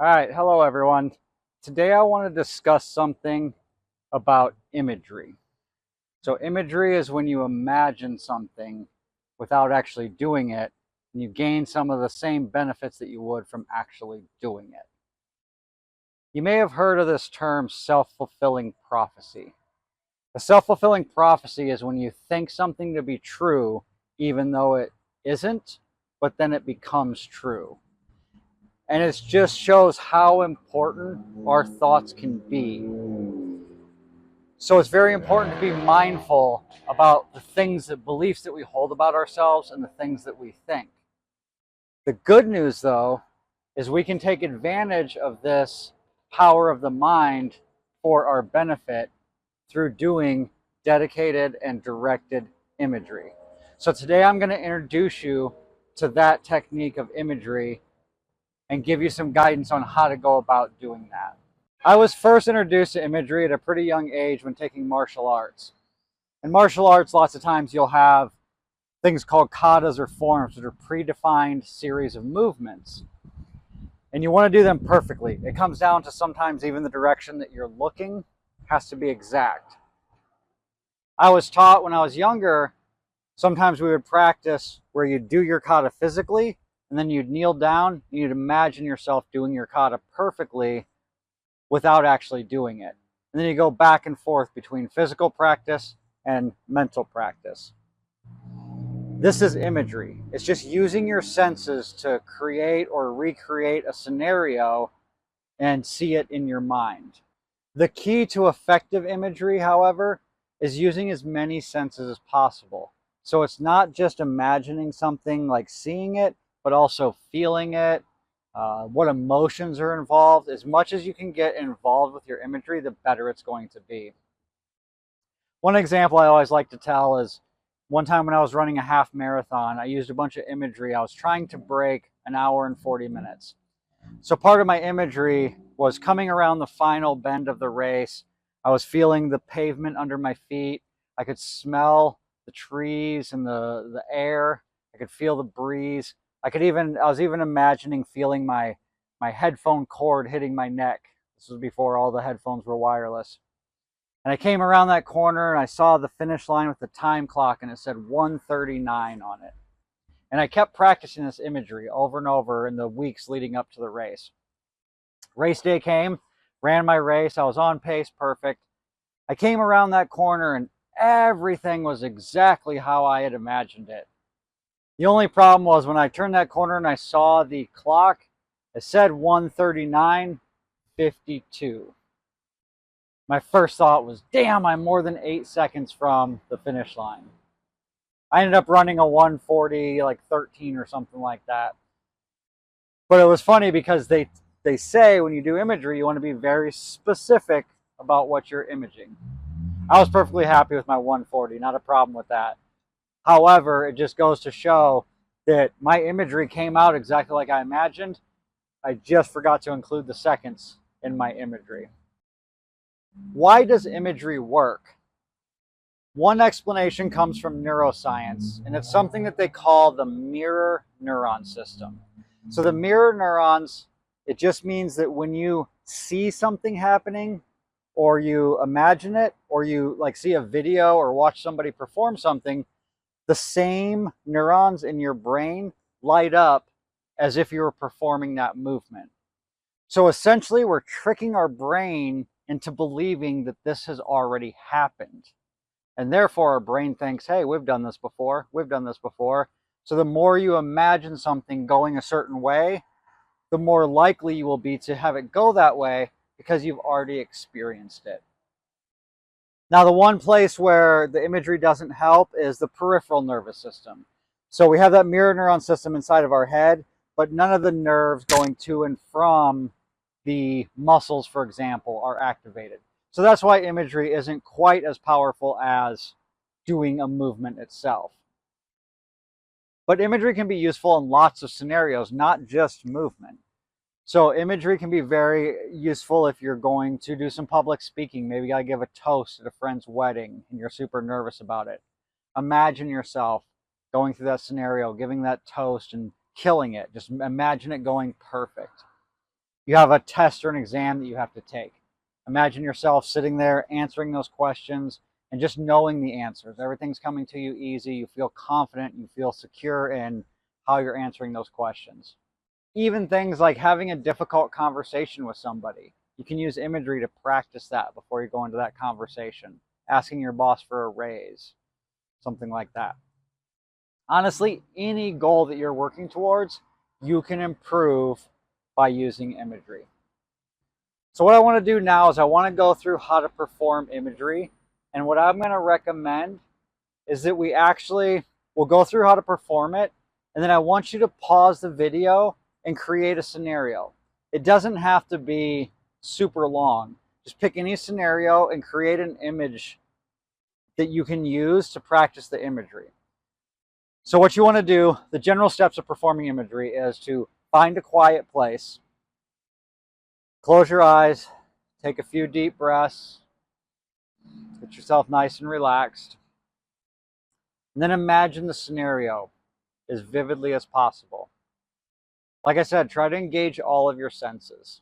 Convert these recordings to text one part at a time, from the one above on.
All right, hello everyone. Today I want to discuss something about imagery. So imagery is when you imagine something without actually doing it, and you gain some of the same benefits that you would from actually doing it. You may have heard of this term self-fulfilling prophecy. A self-fulfilling prophecy is when you think something to be true even though it isn't, but then it becomes true. And it just shows how important our thoughts can be. So it's very important to be mindful about the things, the beliefs that we hold about ourselves and the things that we think. The good news, though, is we can take advantage of this power of the mind for our benefit through doing dedicated and directed imagery. So today I'm going to introduce you to that technique of imagery and give you some guidance on how to go about doing that. I was first introduced to imagery at a pretty young age when taking martial arts. In martial arts, lots of times you'll have things called katas or forms, that are predefined series of movements. And you want to do them perfectly. It comes down to sometimes even the direction that you're looking has to be exact. I was taught when I was younger, sometimes we would practice where you'd do your kata physically, and then you'd kneel down and you'd imagine yourself doing your kata perfectly without actually doing it. And then you go back and forth between physical practice and mental practice. This is imagery. It's just using your senses to create or recreate a scenario and see it in your mind. The key to effective imagery, however, is using as many senses as possible. So it's not just imagining something like seeing it, but also feeling it, what emotions are involved. As much as you can get involved with your imagery, the better it's going to be. One example I always like to tell is one time when I was running a half marathon, I used a bunch of imagery. I was trying to break an hour and 40 minutes. So part of my imagery was coming around the final bend of the race. I was feeling the pavement under my feet. I could smell the trees and the air. I could feel the breeze. I was even imagining feeling my headphone cord hitting my neck. This was before all the headphones were wireless. And I came around that corner and I saw the finish line with the time clock and it said 1:39 on it. And I kept practicing this imagery over and over in the weeks leading up to the race. Race day came, ran my race. I was on pace, perfect. I came around that corner and everything was exactly how I had imagined it. The only problem was when I turned that corner and I saw the clock, it said 1:39:52. My first thought was, damn, I'm more than 8 seconds from the finish line. I ended up running a 1:40, like 13 or something like that. But it was funny because they say when you do imagery, you want to be very specific about what you're imaging. I was perfectly happy with my 1:40, not a problem with that. However, it just goes to show that my imagery came out exactly like I imagined. I just forgot to include the seconds in my imagery. Why does imagery work? One explanation comes from neuroscience, and it's something that they call the mirror neuron system. So the mirror neurons, it just means that when you see something happening, or you imagine it, or you like see a video or watch somebody perform something, the same neurons in your brain light up as if you were performing that movement. So essentially, we're tricking our brain into believing that this has already happened. And therefore, our brain thinks, hey, we've done this before. We've done this before. So the more you imagine something going a certain way, the more likely you will be to have it go that way because you've already experienced it. Now, the one place where the imagery doesn't help is the peripheral nervous system. So we have that mirror neuron system inside of our head, but none of the nerves going to and from the muscles, for example, are activated. So that's why imagery isn't quite as powerful as doing a movement itself. But imagery can be useful in lots of scenarios, not just movement. So imagery can be very useful if you're going to do some public speaking. Maybe you gotta give a toast at a friend's wedding and you're super nervous about it. Imagine yourself going through that scenario, giving that toast and killing it. Just imagine it going perfect. you have a test or an exam that you have to take. Imagine yourself sitting there answering those questions and just knowing the answers. Everything's coming to you easy. You feel confident. You feel secure in how you're answering those questions. Even things like having a difficult conversation with somebody. You can use imagery to practice that before you go into that conversation. Asking your boss for a raise, something like that. Honestly, any goal that you're working towards, you can improve by using imagery. So what I want to do now is I want to go through how to perform imagery. And what I'm going to recommend is that we'll go through how to perform it. And then I want you to pause the video and create a scenario. It doesn't have to be super long. Just pick any scenario and create an image that you can use to practice the imagery. So what you want to do, the general steps of performing imagery is to find a quiet place, close your eyes, take a few deep breaths, get yourself nice and relaxed, and then imagine the scenario as vividly as possible. Like I said, try to engage all of your senses.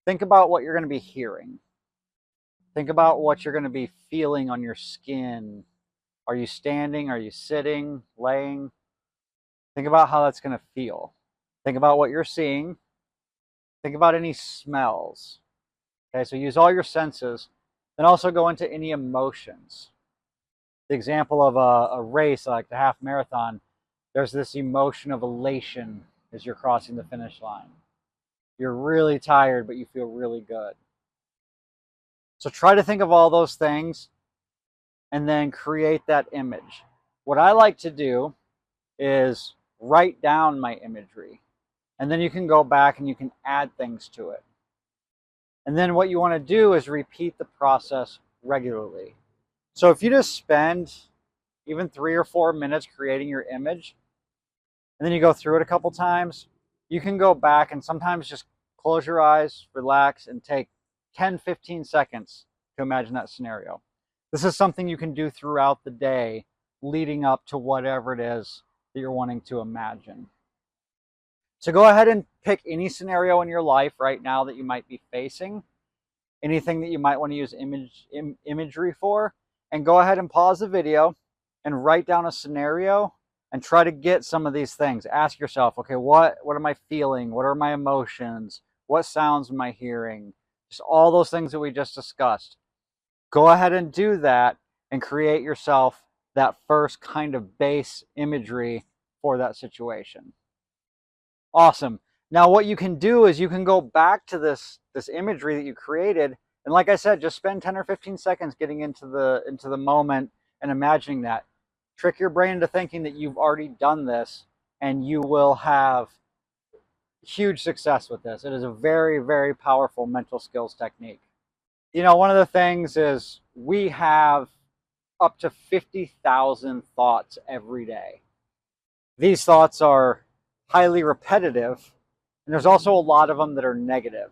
Think about what you're going to be hearing. Think about what you're going to be feeling on your skin. Are you standing? Are you sitting? Laying? Think about how that's going to feel. Think about what you're seeing. Think about any smells. Okay, so use all your senses. Then also go into any emotions. The example of a race like the half marathon, there's this emotion of elation as you're crossing the finish line. You're really tired, but you feel really good. So try to think of all those things and then create that image. What I like to do is write down my imagery, and then you can go back and you can add things to it. And then what you want to do is repeat the process regularly. So if you just spend even 3 or 4 minutes creating your image, and then you go through it a couple times, you can go back and sometimes just close your eyes, relax, and take 10-15 seconds to imagine that scenario. This is something you can do throughout the day leading up to whatever it is that you're wanting to imagine. So go ahead and pick any scenario in your life right now that you might be facing, anything that you might want to use imagery for, and go ahead and pause the video and write down a scenario and try to get some of these things. Ask yourself, okay, what am I feeling? What are my emotions? What sounds am I hearing? Just all those things that we just discussed. Go ahead and do that and create yourself that first kind of base imagery for that situation. Awesome. Now what you can do is you can go back to this imagery that you created, and like I said, just spend 10 or 15 seconds getting into the moment and imagining that. Trick your brain into thinking that you've already done this, and you will have huge success with this. It is a very, very powerful mental skills technique. You know, one of the things is we have up to 50,000 thoughts every day. These thoughts are highly repetitive, and there's also a lot of them that are negative.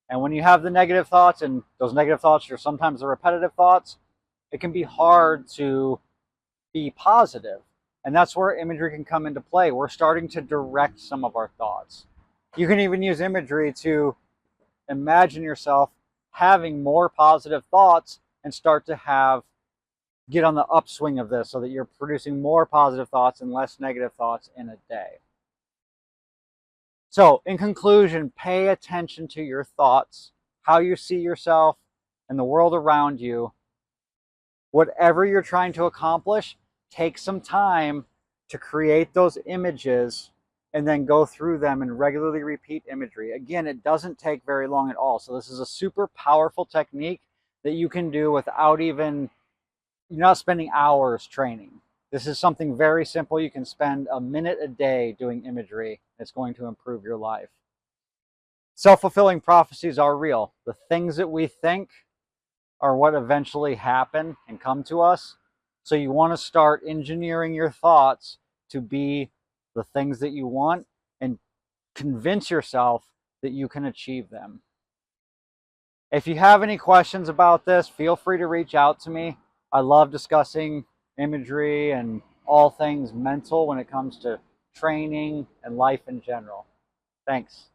And when you have the negative thoughts, and those negative thoughts are sometimes the repetitive thoughts, it can be hard to be positive. And that's where imagery can come into play. We're starting to direct some of our thoughts. You can even use imagery to imagine yourself having more positive thoughts and start to get on the upswing of this so that you're producing more positive thoughts and less negative thoughts in a day. So in conclusion, pay attention to your thoughts, how you see yourself and the world around you. Whatever you're trying to accomplish, take some time to create those images and then go through them and regularly repeat imagery. Again, it doesn't take very long at all. So this is a super powerful technique that you can do without you're not spending hours training. This is something very simple. You can spend a minute a day doing imagery. It's going to improve your life. Self-fulfilling prophecies are real. The things that we think are what eventually happen and come to us. So you want to start engineering your thoughts to be the things that you want and convince yourself that you can achieve them. If you have any questions about this, feel free to reach out to me. I love discussing imagery and all things mental when it comes to training and life in general. Thanks.